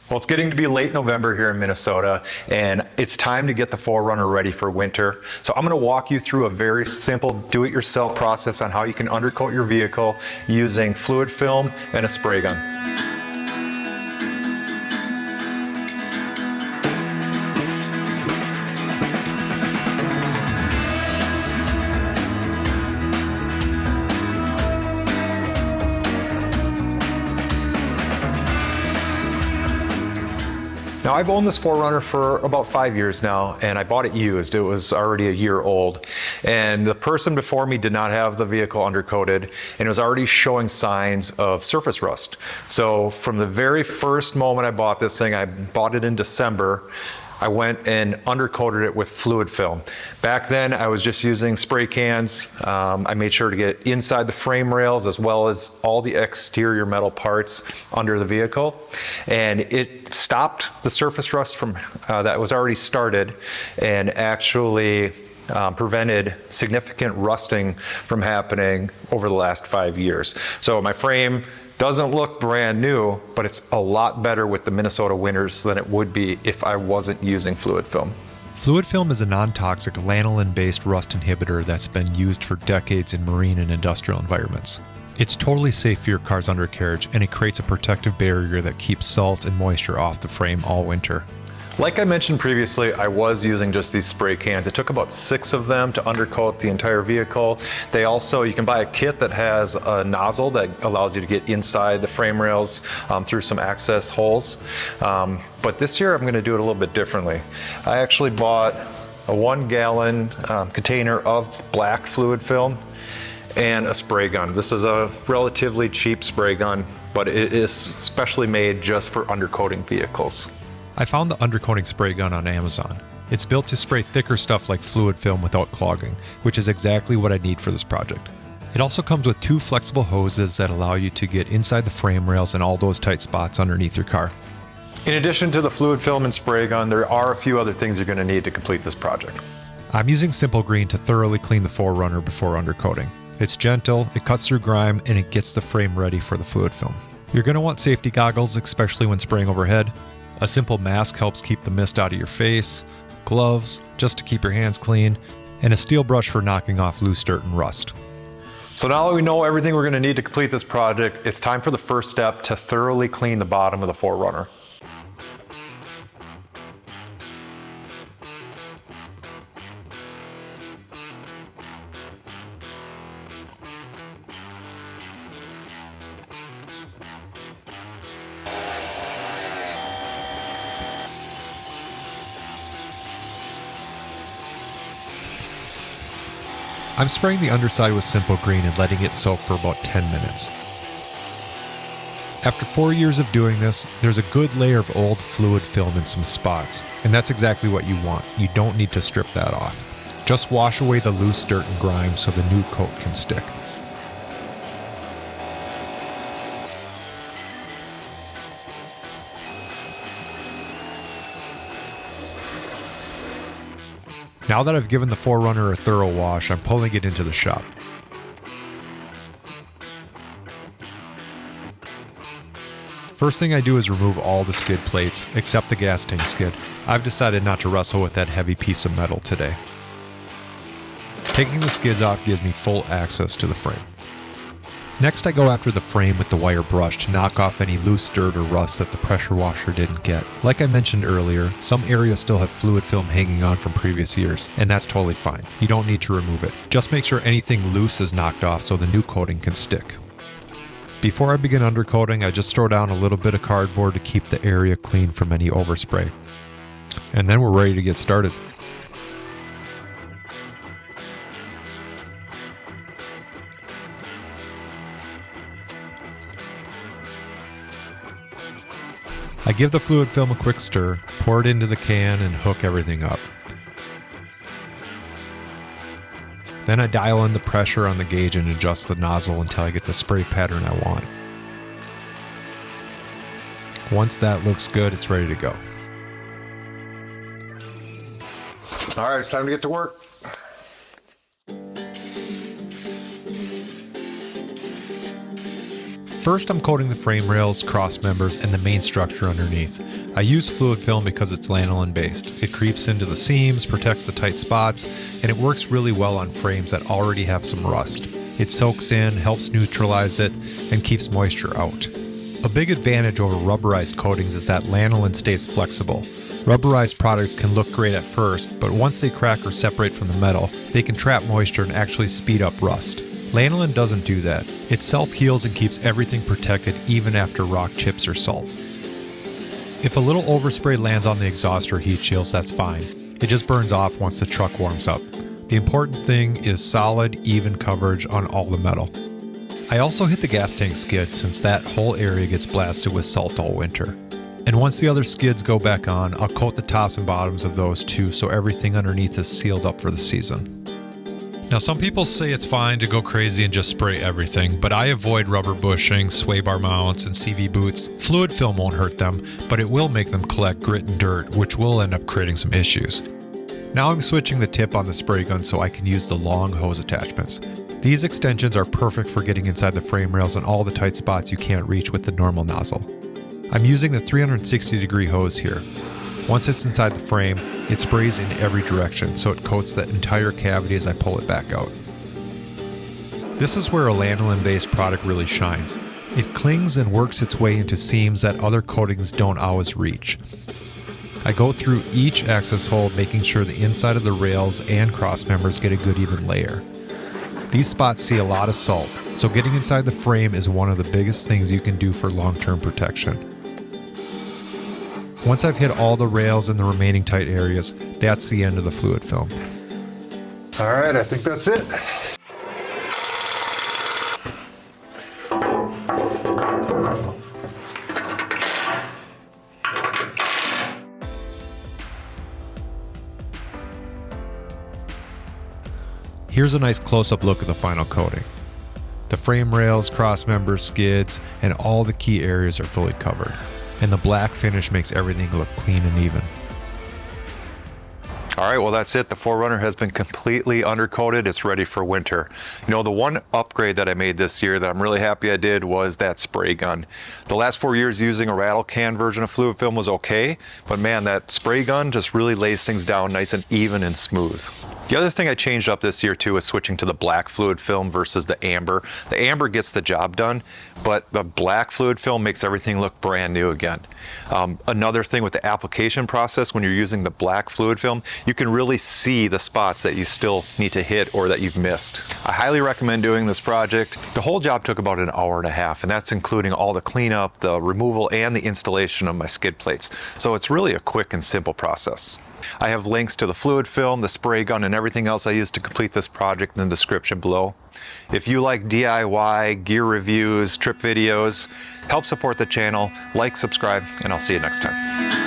Well, it's getting to be late November here in Minnesota, and it's time to get the 4Runner ready for winter. So I'm going to walk you through a very simple do-it-yourself process on how you can undercoat your vehicle using fluid film and a spray gun. Now, I've owned this 4Runner for about 5 years now, and I bought it used. It was already a year old. And the person before me did not have the vehicle undercoated, and it was already showing signs of surface rust. So from the very first moment I bought this thing, I bought it in December, I went and undercoated it with fluid film. Back then, I was just using spray cans. I made sure to get inside the frame rails as well as all the exterior metal parts under the vehicle. And it stopped the surface rust from that was already started and actually prevented significant rusting from happening over the last 5 years. So my frame doesn't look brand new, but it's a lot better with the Minnesota winters than it would be if I wasn't using fluid film. Fluid film is a non-toxic lanolin-based rust inhibitor that's been used for decades in marine and industrial environments. It's totally safe for your car's undercarriage, and it creates a protective barrier that keeps salt and moisture off the frame all winter. Like I mentioned previously, I was using just these spray cans. It took about 6 of them to undercoat the entire vehicle. They also, you can buy a kit that has a nozzle that allows you to get inside the frame rails through some access holes. But this year I'm going to do it a little bit differently. I actually bought a 1-gallon container of black fluid film and a spray gun. This is a relatively cheap spray gun, but it is specially made just for undercoating vehicles. I found the undercoating spray gun on Amazon. It's built to spray thicker stuff like fluid film without clogging, which is exactly what I need for this project. It also comes with 2 flexible hoses that allow you to get inside the frame rails and all those tight spots underneath your car. In addition to the fluid film and spray gun, there are a few other things you're going to need to complete this project. I'm using Simple Green to thoroughly clean the 4Runner before undercoating. It's gentle, it cuts through grime, and it gets the frame ready for the fluid film. You're going to want safety goggles, especially when spraying overhead. A simple mask helps keep the mist out of your face, gloves, just to keep your hands clean, and a steel brush for knocking off loose dirt and rust. So now that we know everything we're going to need to complete this project, it's time for the first step to thoroughly clean the bottom of the 4Runner. I'm spraying the underside with Simple Green and letting it soak for about 10 minutes. After 4 years of doing this, there's a good layer of old fluid film in some spots, and that's exactly what you want. You don't need to strip that off. Just wash away the loose dirt and grime so the new coat can stick. Now that I've given the 4Runner a thorough wash, I'm pulling it into the shop. First thing I do is remove all the skid plates, except the gas tank skid. I've decided not to wrestle with that heavy piece of metal today. Taking the skids off gives me full access to the frame. Next, I go after the frame with the wire brush to knock off any loose dirt or rust that the pressure washer didn't get. Like I mentioned earlier, some areas still have fluid film hanging on from previous years, and that's totally fine. You don't need to remove it. Just make sure anything loose is knocked off so the new coating can stick. Before I begin undercoating, I just throw down a little bit of cardboard to keep the area clean from any overspray. And then we're ready to get started. I give the fluid film a quick stir, pour it into the can, and hook everything up. Then I dial in the pressure on the gauge and adjust the nozzle until I get the spray pattern I want. Once that looks good, it's ready to go. All right, it's time to get to work. First, I'm coating the frame rails, cross members, and the main structure underneath. I use fluid film because it's lanolin based. It creeps into the seams, protects the tight spots, and it works really well on frames that already have some rust. It soaks in, helps neutralize it, and keeps moisture out. A big advantage over rubberized coatings is that lanolin stays flexible. Rubberized products can look great at first, but once they crack or separate from the metal, they can trap moisture and actually speed up rust. Lanolin doesn't do that. It self-heals and keeps everything protected even after rock chips or salt. If a little overspray lands on the exhaust or heat shields, that's fine. It just burns off once the truck warms up. The important thing is solid, even coverage on all the metal. I also hit the gas tank skid since that whole area gets blasted with salt all winter. And once the other skids go back on, I'll coat the tops and bottoms of those too so everything underneath is sealed up for the season. Now some people say it's fine to go crazy and just spray everything, but I avoid rubber bushings, sway bar mounts, and CV boots. Fluid film won't hurt them, but it will make them collect grit and dirt, which will end up creating some issues. Now I'm switching the tip on the spray gun so I can use the long hose attachments. These extensions are perfect for getting inside the frame rails and all the tight spots you can't reach with the normal nozzle. I'm using the 360-degree hose here. Once it's inside the frame, it sprays in every direction so it coats that entire cavity as I pull it back out. This is where a lanolin-based product really shines. It clings and works its way into seams that other coatings don't always reach. I go through each access hole making sure the inside of the rails and cross members get a good even layer. These spots see a lot of salt, so getting inside the frame is one of the biggest things you can do for long-term protection. Once I've hit all the rails and the remaining tight areas, that's the end of the fluid film. All right, I think that's it. Here's a nice close-up look at the final coating. The frame rails, cross members, skids, and all the key areas are fully covered, and the black finish makes everything look clean and even. All right, well that's it. The 4Runner has been completely undercoated. It's ready for winter. You know, the one upgrade that I made this year that I'm really happy I did was that spray gun. The last 4 years using a rattle can version of fluid film was okay, but man, that spray gun just really lays things down nice and even and smooth. The other thing I changed up this year too is switching to the black fluid film versus the amber. The amber gets the job done, but the black fluid film makes everything look brand new again. Another thing with the application process, when you're using the black fluid film, you can really see the spots that you still need to hit or that you've missed. I highly recommend doing this project. The whole job took about an hour and a half, and that's including all the cleanup, the removal, and the installation of my skid plates. So it's really a quick and simple process. I have links to the fluid film, the spray gun, and everything else I used to complete this project in the description below. If you like DIY, gear reviews, trip videos, help support the channel, like, subscribe, and I'll see you next time.